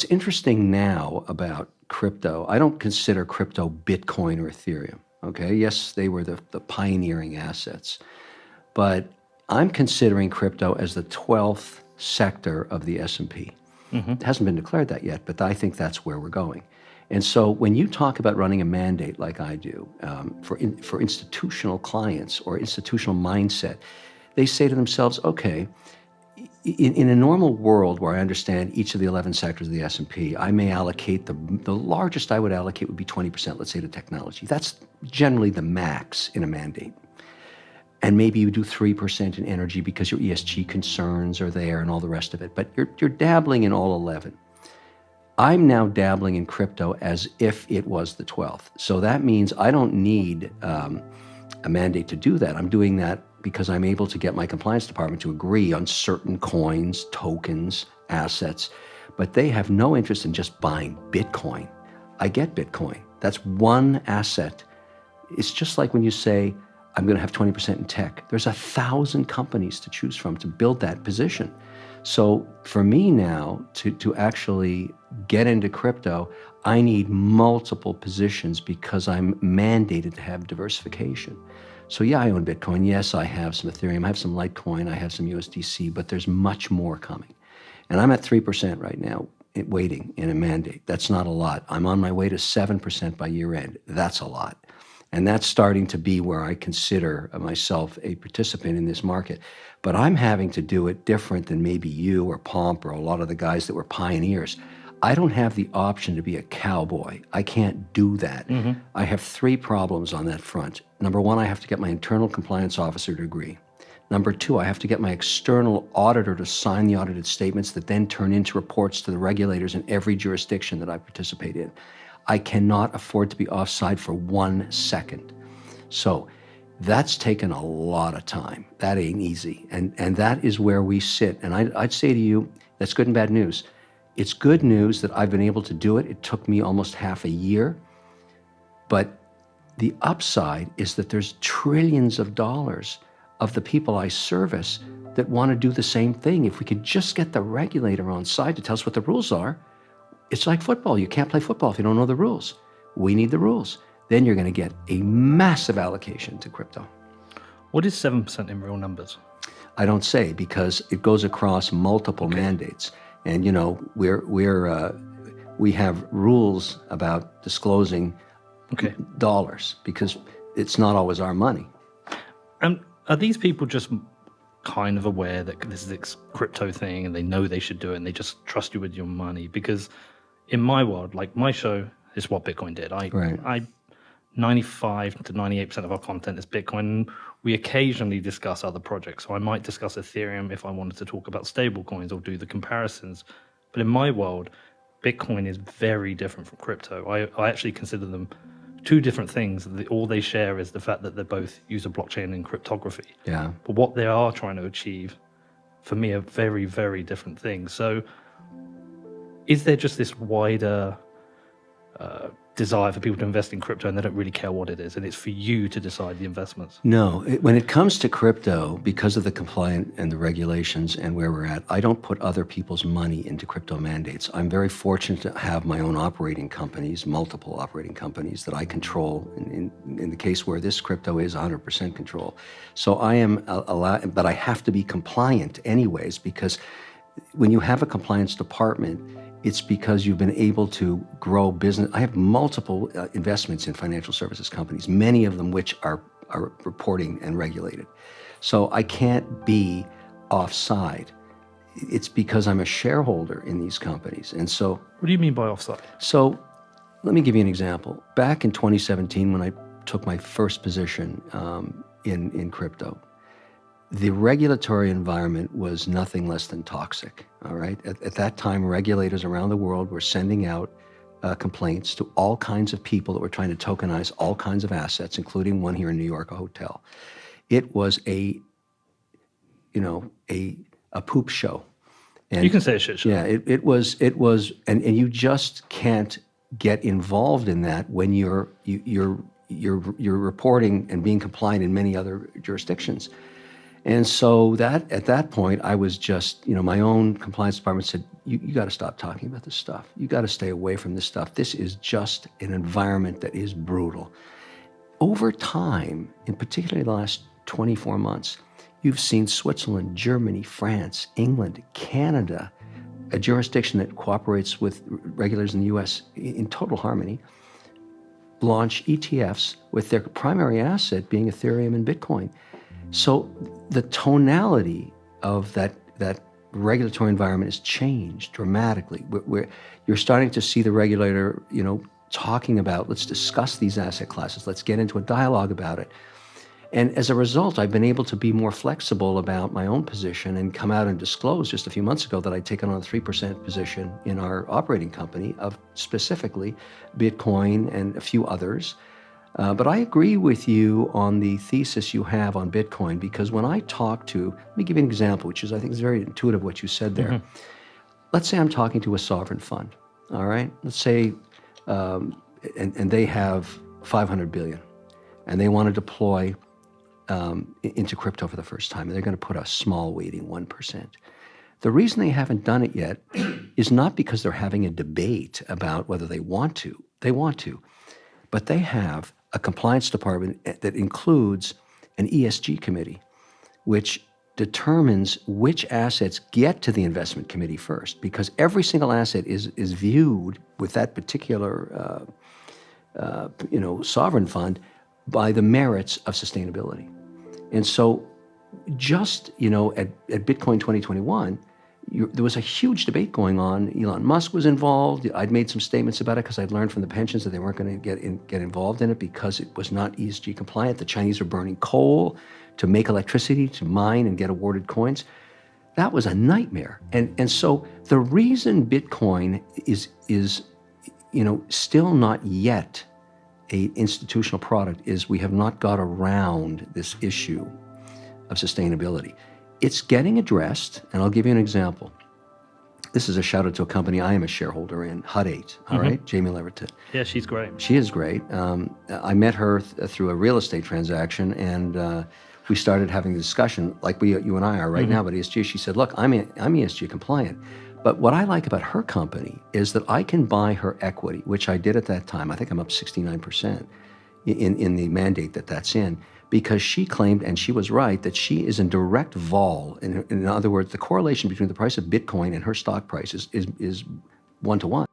It's interesting now about crypto. I don't consider crypto Bitcoin or Ethereum. Okay. Yes, they were the pioneering assets, but I'm considering crypto as the 12th sector of the S&P. It hasn't been declared that yet, but I think that's where we're going. And so when you talk about running a mandate like I do for institutional clients or institutional mindset, they say to themselves, okay, in a normal world where I understand each of the 11 sectors of the S&P, I may allocate the largest I would allocate would be 20%, let's say, to technology. That's generally the max in a mandate. And maybe you do 3% in energy because your ESG concerns are there and all the rest of it. But you're dabbling in all 11. I'm now dabbling in crypto as if it was the 12th. So that means I don't need a mandate to do that. I'm doing that because I'm able to get my compliance department to agree on certain coins, tokens, assets, but they have no interest in just buying Bitcoin. I get Bitcoin. That's one asset. It's just like when you say, I'm going to have 20% in tech. There's 1,000 companies to choose from to build that position. So for me now to actually get into crypto, I need multiple positions because I'm mandated to have diversification. So yeah, I own Bitcoin. Yes, I have some Ethereum. I have some Litecoin. I have some USDC, but there's much more coming. And I'm at 3% right now, waiting in a mandate. That's not a lot. I'm on my way to 7% by year end. That's a lot. And that's starting to be where I consider myself a participant in this market. But I'm having to do it different than maybe you or Pomp or a lot of the guys that were pioneers. I don't have the option to be a cowboy. I can't do that. I have three problems on that front. Number one, I have to get my internal compliance officer to agree. Number two, I have to get my external auditor to sign the audited statements that then turn into reports to the regulators in every jurisdiction that I participate in. I cannot afford to be offside for 1 second. So that's taken a lot of time. That ain't easy. And that is where we sit. And I'd say to you, that's good and bad news. It's good news that I've been able to do it. It took me almost half a year. But the upside is that there's trillions of dollars of the people I service that want to do the same thing. If we could just get the regulator on side to tell us what the rules are, it's like football. You can't play football if you don't know the rules. We need the rules. Then you're going to get a massive allocation to crypto. What is 7% in real numbers? I don't say because it goes across multiple mandates. And, you know, we have rules about disclosing dollars because it's not always our money. And are these people just kind of aware that this is this crypto thing and they know they should do it and they just trust you with your money? Because in my world, like my show is what Bitcoin did. I 95 to 98% of our content is Bitcoin. We occasionally discuss other projects. So I might discuss Ethereum if I wanted to talk about stable coins or do the comparisons. But in my world, Bitcoin is very different from crypto. I actually consider them two different things. All they share is the fact that they both use a blockchain and cryptography. Yeah. But what they are trying to achieve, for me, are very, very different things. So is there just this wider desire for people to invest in crypto and they don't really care what it is, and it's for you to decide the investments? No, when it comes to crypto, because of the compliance and the regulations and where we're at, I don't put other people's money into crypto mandates. I'm very fortunate to have my own operating companies, multiple operating companies that I control in the case where this crypto is 100% control. So I am allowed, but I have to be compliant anyways, because when you have a compliance department, it's because you've been able to grow business. I have multiple investments in financial services companies, many of them which are reporting and regulated. So I can't be offside. It's because I'm a shareholder in these companies. And so... What do you mean by offside? So let me give you an example. Back in 2017, when I took my first position in crypto, the regulatory environment was nothing less than toxic, all right? At that time, regulators around the world were sending out complaints to all kinds of people that were trying to tokenize all kinds of assets, including one here in New York, a hotel. It was a poop show. And you can say a shit show. Yeah, it was, and you just can't get involved in that when you're reporting and being compliant in many other jurisdictions. And so that at that point, I was just, my own compliance department said, you got to stop talking about this stuff. You got to stay away from this stuff. This is just an environment that is brutal. Over time, in particularly the last 24 months, you've seen Switzerland, Germany, France, England, Canada, a jurisdiction that cooperates with regulators in the US in total harmony, launch ETFs with their primary asset being Ethereum and Bitcoin. So the tonality of that regulatory environment has changed dramatically. You're starting to see the regulator, talking about, let's discuss these asset classes, let's get into a dialogue about it. And as a result, I've been able to be more flexible about my own position and come out and disclose just a few months ago that I'd taken on a 3% position in our operating company of specifically Bitcoin and a few others. But I agree with you on the thesis you have on Bitcoin, because when I talk to, let me give you an example, which is, I think is very intuitive what you said there. Mm-hmm. Let's say I'm talking to a sovereign fund, all right? Let's say, and they have 500 billion, and they want to deploy into crypto for the first time, and they're going to put a small weighting, 1%. The reason they haven't done it yet is not because they're having a debate about whether they want to. They want to, but they have a compliance department that includes an ESG committee, which determines which assets get to the investment committee first, because every single asset is viewed with that particular sovereign fund by the merits of sustainability. And so just, at Bitcoin 2021, there was a huge debate going on. Elon Musk was involved. I'd made some statements about it because I'd learned from the pensions that they weren't going to get involved in it because it was not ESG compliant. The Chinese were burning coal to make electricity, to mine and get awarded coins. That was a nightmare. And so the reason Bitcoin is still not yet an institutional product is we have not got around this issue of sustainability. It's getting addressed, and I'll give you an example. This is a shout out to a company I am a shareholder in, Hut8, all right? Jamie Leverton. Yeah, she's great. She is great. I met her through a real estate transaction, and we started having a discussion like you and I are right now about ESG. She said, look, I'm ESG compliant. But what I like about her company is that I can buy her equity, which I did at that time. I think I'm up 69% in the mandate that's in, because she claimed, and she was right, that she is in direct vol. In other words, the correlation between the price of Bitcoin and her stock price is 1-to-1.